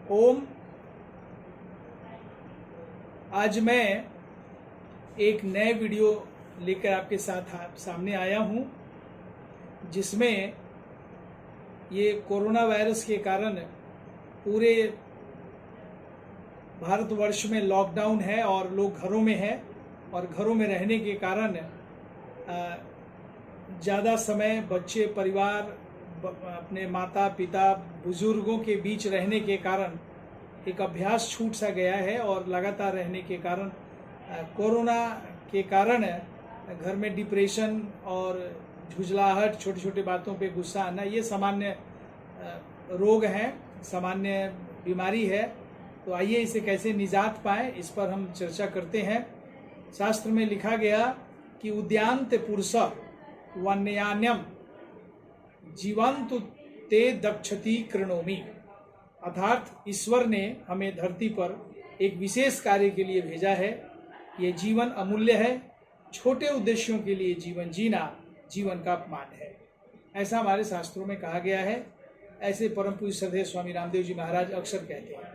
ओम। आज मैं एक नए वीडियो लेकर आपके साथ सामने आया हूं, जिसमें ये कोरोना वायरस के कारण पूरे भारतवर्ष में लॉकडाउन है और लोग घरों में हैं और घरों में रहने के कारण ज़्यादा समय बच्चे, परिवार, अपने माता पिता, बुजुर्गों के बीच रहने के कारण एक अभ्यास छूट सा गया है और लगातार रहने के कारण कोरोना के कारण घर में डिप्रेशन और झुंझलाहट, छोटी छोटी बातों पे गुस्सा आना, ये सामान्य रोग हैं, सामान्य बीमारी है। तो आइए इसे कैसे निजात पाएं, इस पर हम चर्चा करते हैं। शास्त्र में लिखा गया कि उद्यांत पुरुष वन्यान्यम जीवंतु ते दक्षति कृणोमि, अर्थात ईश्वर ने हमें धरती पर एक विशेष कार्य के लिए भेजा है। ये जीवन अमूल्य है, छोटे उद्देश्यों के लिए जीवन जीना जीवन का अपमान है, ऐसा हमारे शास्त्रों में कहा गया है। ऐसे परम पूज्य श्रद्धेय स्वामी रामदेव जी महाराज अक्सर कहते हैं।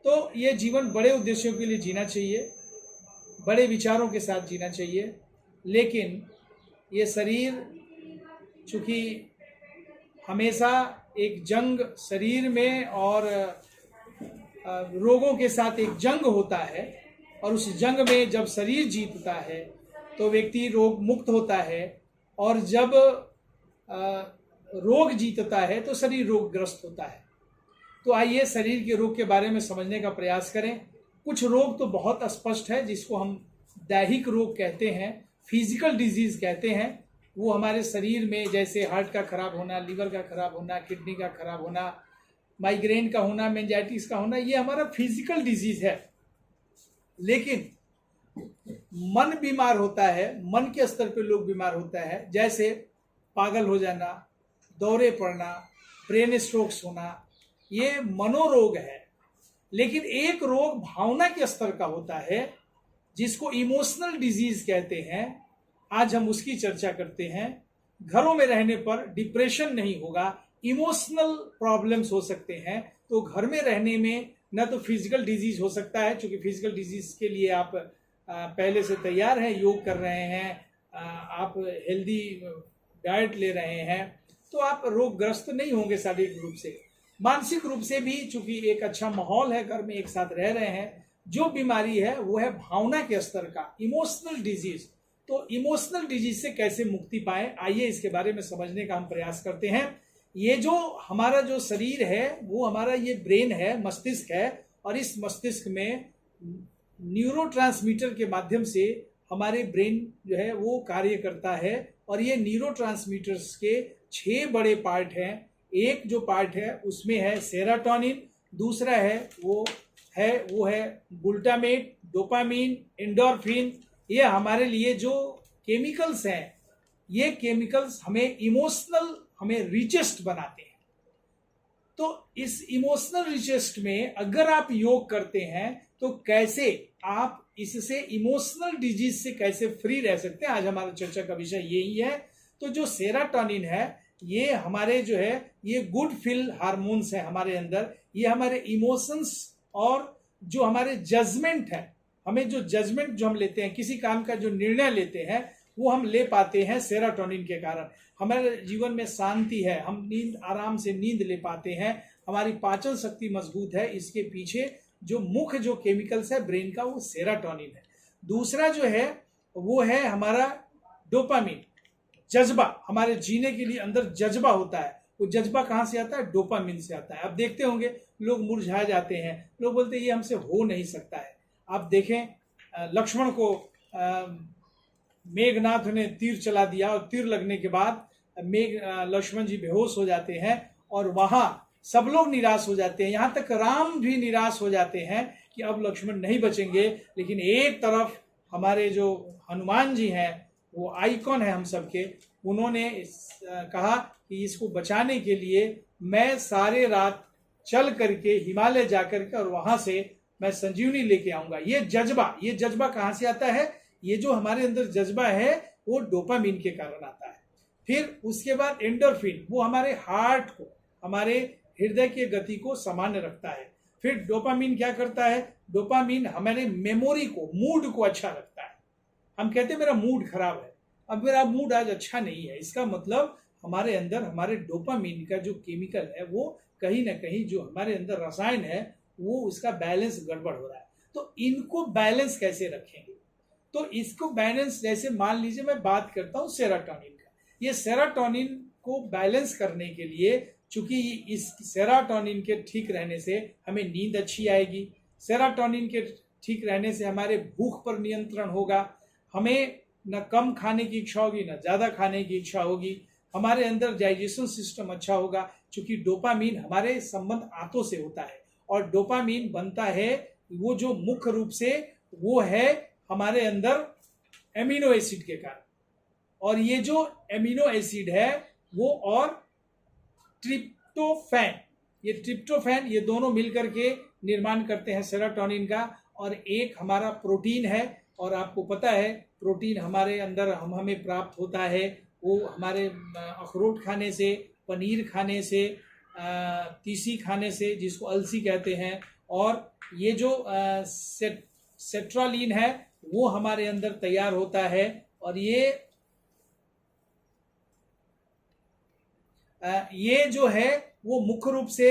तो ये जीवन बड़े उद्देश्यों के लिए जीना चाहिए, बड़े विचारों के साथ जीना चाहिए, लेकिन ये शरीर चूँकि हमेशा एक जंग शरीर में और रोगों के साथ एक जंग होता है, और उस जंग में जब शरीर जीतता है तो व्यक्ति रोग मुक्त होता है, और जब रोग जीतता है तो शरीर रोगग्रस्त होता है। तो आइए शरीर के रोग के बारे में समझने का प्रयास करें। कुछ रोग तो बहुत स्पष्ट है, जिसको हम दैहिक रोग कहते हैं, फिजिकल डिजीज कहते हैं। वो हमारे शरीर में, जैसे हार्ट का खराब होना, लीवर का खराब होना, किडनी का खराब होना, माइग्रेन का होना, मेंजाइटिस का होना, ये हमारा फिजिकल डिजीज है। लेकिन मन बीमार होता है, मन के स्तर पे लोग बीमार होता है, जैसे पागल हो जाना, दौरे पड़ना, ब्रेन स्ट्रोक्स होना, ये मनोरोग है। लेकिन एक रोग भावना के स्तर का होता है, जिसको इमोशनल डिजीज कहते हैं। आज हम उसकी चर्चा करते हैं। घरों में रहने पर डिप्रेशन नहीं होगा, इमोशनल प्रॉब्लम्स हो सकते हैं। तो घर में रहने में न तो फिजिकल डिजीज हो सकता है, क्योंकि फिजिकल डिजीज के लिए आप पहले से तैयार हैं, योग कर रहे हैं, आप हेल्दी डाइट ले रहे हैं, तो आप रोगग्रस्त नहीं होंगे शारीरिक रूप से। मानसिक रूप से भी चूंकि एक अच्छा माहौल है, घर में एक साथ रह रहे हैं, जो बीमारी है वो है भावना के स्तर का, इमोशनल डिजीज। तो इमोशनल डिजीज से कैसे मुक्ति पाए, आइए इसके बारे में समझने का हम प्रयास करते हैं। ये जो हमारा जो शरीर है, वो हमारा ये ब्रेन है, मस्तिष्क है, और इस मस्तिष्क में न्यूरोट्रांसमीटर के माध्यम से हमारे ब्रेन जो है वो कार्य करता है। और ये न्यूरोट्रांसमीटर्स के 6 बड़े पार्ट हैं। एक जो पार्ट है उसमें है सेरोटोनिन, दूसरा है वो है ग्लूटामेट, डोपामीन, एंडोर्फिन। ये हमारे लिए जो केमिकल्स हैं, ये केमिकल्स हमें रिचेस्ट बनाते हैं। तो इस इमोशनल रिचेस्ट में अगर आप योग करते हैं तो कैसे आप इससे इमोशनल डिजीज से कैसे फ्री रह सकते हैं, आज हमारा चर्चा का विषय यही है। तो जो सेरोटोनिन है, ये हमारे जो है ये गुड फील हार्मोन्स है हमारे अंदर। ये हमारे इमोशंस और जो हमारे जजमेंट है, हमें जो जजमेंट जो हम लेते हैं, किसी काम का जो निर्णय लेते हैं, वो हम ले पाते हैं सेरोटोनिन के कारण। हमारे जीवन में शांति है, हम आराम से नींद ले पाते हैं, हमारी पाचन शक्ति मजबूत है। इसके पीछे जो मुख्य जो केमिकल्स है ब्रेन का, वो सेरोटोनिन है। दूसरा जो है वो है हमारा डोपामीन, जज्बा। हमारे जीने के लिए अंदर जज्बा होता है, वो जज्बा कहाँ से आता है? डोपामीन से आता है। आप देखते होंगे लोग मुरझा जाते हैं, लोग बोलते हैं ये हमसे हो नहीं सकता है। आप देखें लक्ष्मण को मेघनाथ ने तीर चला दिया, और तीर लगने के बाद लक्ष्मण जी बेहोश हो जाते हैं, और वहां सब लोग निराश हो जाते हैं। यहां तक राम भी निराश हो जाते हैं कि अब लक्ष्मण नहीं बचेंगे। लेकिन एक तरफ हमारे जो हनुमान जी हैं, वो आइकॉन है हम सबके, उन्होंने कहा कि इसको बचाने के लिए मैं सारे रात चल करके हिमालय जाकर के और वहां से मैं संजीवनी लेके आऊंगा। ये जज्बा कहां से आता है? ये जो हमारे अंदर जज्बा है वो डोपामीन के कारण आता है। फिर उसके बाद एंडोर्फिन, वो हमारे हार्ट को, हमारे हृदय की गति को सामान्य रखता है। फिर डोपामीन क्या करता है, डोपामीन हमारे मेमोरी को, मूड को अच्छा रखता है। हम कहते हैं मेरा मूड खराब है, अब मेरा मूड आज अच्छा नहीं है, इसका मतलब हमारे अंदर हमारे डोपामीन का जो केमिकल है वो कहीं ना कहीं, जो हमारे अंदर रसायन है वो उसका बैलेंस गड़बड़ हो रहा है। तो इनको बैलेंस कैसे रखेंगे, तो इसको बैलेंस, जैसे मान लीजिए मैं बात करता हूँ सेरोटोनिन का, ये सेरोटोनिन को बैलेंस करने के लिए, चूंकि इस सेरोटोनिन के ठीक रहने से हमें नींद अच्छी आएगी, सेरोटोनिन के ठीक रहने से हमारे भूख पर नियंत्रण होगा, हमें न कम खाने की इच्छा होगी न ज़्यादा खाने की इच्छा होगी, हमारे अंदर डाइजेशन सिस्टम अच्छा होगा, क्योंकि डोपामीन हमारे संबंध आंतों से होता है और डोपामीन बनता है वो जो मुख्य रूप से वो है हमारे अंदर एमिनो एसिड के कारण, और ये जो एमिनो एसिड है वो और ट्रिप्टोफैन, ये ट्रिप्टोफैन, ये दोनों मिलकर के निर्माण करते हैं सेरोटोनिन का। और एक हमारा प्रोटीन है, और आपको पता है प्रोटीन हमारे अंदर हमें प्राप्त होता है वो हमारे अखरोट खाने से, पनीर खाने से, तीसी खाने से जिसको अलसी कहते हैं, और ये जो सेट्रालिन है वो हमारे अंदर तैयार होता है। और ये जो है वो मुख्य रूप से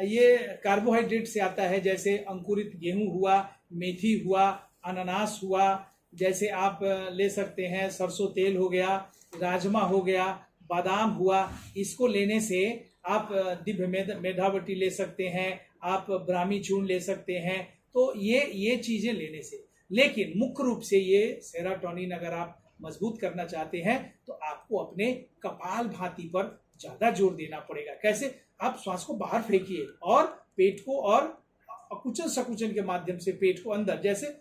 ये कार्बोहाइड्रेट से आता है, जैसे अंकुरित गेहूं हुआ, मेथी हुआ, अनानास हुआ, जैसे आप ले सकते हैं सरसों तेल हो गया, राजमा हो गया, बादाम हुआ। इसको लेने से आप दिव्य मेधावटी ले सकते हैं, आप ब्राह्मी चूर्ण ले सकते हैं। तो ये चीजें लेने से, लेकिन मुख्य रूप से ये सेरोटोनिन अगर आप मजबूत करना चाहते हैं तो आपको अपने कपाल भाती पर ज्यादा जोर देना पड़ेगा। कैसे, आप श्वास को बाहर फेंकिए और पेट को, और अकुचन सकुचन के माध्यम से पेट को अंदर, जैसे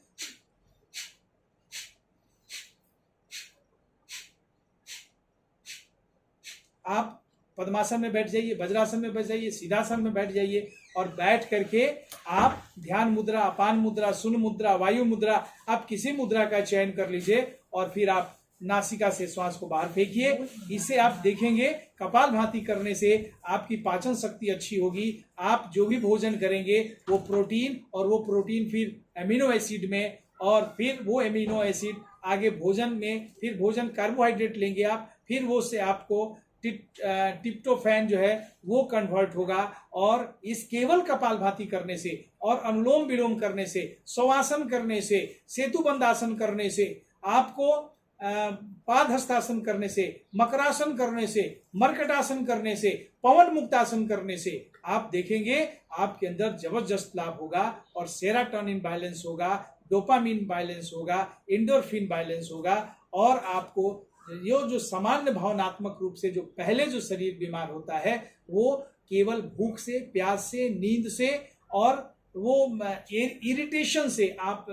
आप पद्मासन में बैठ जाइए, वज्रासन में बैठ जाइए, सीधासन में बैठ जाइए, और बैठ करके आप ध्यान मुद्रा, अपान मुद्रा, शून्य मुद्रा, वायु मुद्रा, आप किसी मुद्रा का चयन कर लीजिए और फिर आप नासिका से श्वास को बाहर फेंकिए। इससे आप देखेंगे कपाल भाती करने से आपकी पाचन शक्ति अच्छी होगी। आप जो भी भोजन करेंगे वो प्रोटीन, और वो प्रोटीन फिर एमिनो एसिड में, और फिर वो एमिनो एसिड आगे भोजन में, फिर भोजन कार्बोहाइड्रेट लेंगे आप, फिर वो से आपको ट्रिप्टोफैन जो है वो कन्वर्ट होगा। और इस केवल कपालभाति करने से और अनुलोम विलोम करने से, शवासन करने से, सेतुबंध आसन करने से, आपको पाद हस्तासन करने से, मकरासन करने से, मर्कटासन करने से, पवन मुक्तासन करने से आप देखेंगे आपके अंदर जबरदस्त लाभ होगा, और सेरोटोनिन बैलेंस होगा, डोपामिन बैलेंस होगा, एंडोर्फिन बैलेंस होगा, और आपको ये जो सामान्य भावनात्मक रूप से जो पहले जो शरीर बीमार होता है वो केवल भूख से, प्यास से, नींद से और वो इरिटेशन से, आप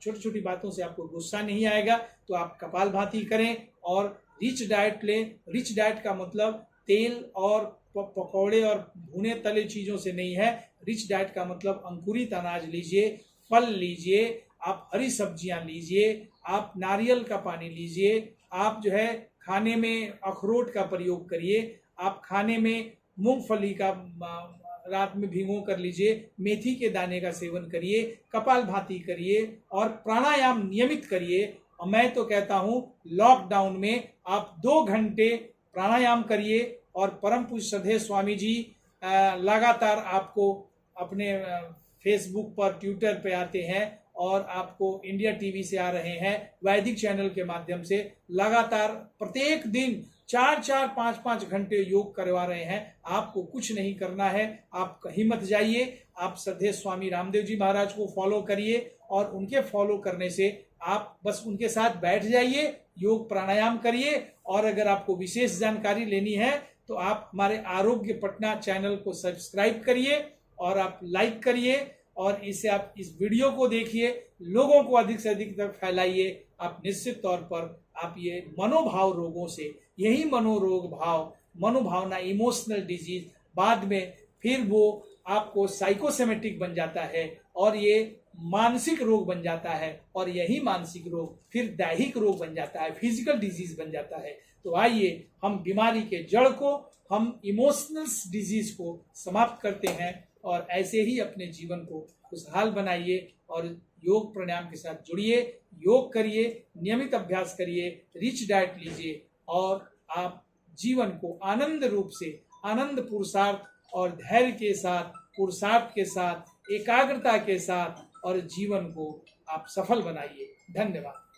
छोटी छोटी बातों से आपको गुस्सा नहीं आएगा, तो आप कपालभाति करें और रिच डाइट लें। रिच डाइट का मतलब तेल और पकौड़े और भुने तले चीज़ों से नहीं है। रिच डाइट का मतलब अंकुरित अनाज लीजिए, फल लीजिए, आप हरी सब्जियां लीजिए, आप नारियल का पानी लीजिए, आप जो है खाने में अखरोट का प्रयोग करिए, आप खाने में मूंगफली का रात में भिगो कर लीजिए, मेथी के दाने का सेवन करिए, कपालभाति करिए और प्राणायाम नियमित करिए। और मैं तो कहता हूँ लॉकडाउन में आप 2 घंटे प्राणायाम करिए, और परम पूज्य श्रद्धेय स्वामी जी लगातार आपको अपने फेसबुक पर, ट्विटर पे आते हैं, और आपको इंडिया टीवी से आ रहे हैं, वैदिक चैनल के माध्यम से लगातार प्रत्येक दिन 4-4, 5-5 घंटे योग करवा रहे हैं। आपको कुछ नहीं करना है, आप कहीं मत जाइए, आप श्रद्धेय स्वामी रामदेव जी महाराज को फॉलो करिए, और उनके फॉलो करने से आप बस उनके साथ बैठ जाइए, योग प्राणायाम करिए। और अगर आपको विशेष जानकारी लेनी है तो आप हमारे आरोग्य पटना चैनल को सब्सक्राइब करिए और आप लाइक करिए, और इससे आप इस वीडियो को देखिए, लोगों को अधिक से अधिक तक फैलाइए। आप निश्चित तौर पर आप ये मनोभाव रोगों से, यही मनोरोग भाव, मनोभावना, इमोशनल डिजीज, बाद में फिर वो आपको साइकोसेमेटिक बन जाता है और ये मानसिक रोग बन जाता है, और यही मानसिक रोग फिर दैहिक रोग बन जाता है, फिजिकल डिजीज बन जाता है। तो आइए हम बीमारी के जड़ को, हम इमोशनल डिजीज को समाप्त करते हैं और ऐसे ही अपने जीवन को खुशहाल बनाइए और योग प्राणायाम के साथ जुड़िए, योग करिए, नियमित अभ्यास करिए, रिच डाइट लीजिए और आप जीवन को आनंद रूप से, आनंद पुरुषार्थ और धैर्य के साथ, पुरुषार्थ के साथ, एकाग्रता के साथ और जीवन को आप सफल बनाइए। धन्यवाद।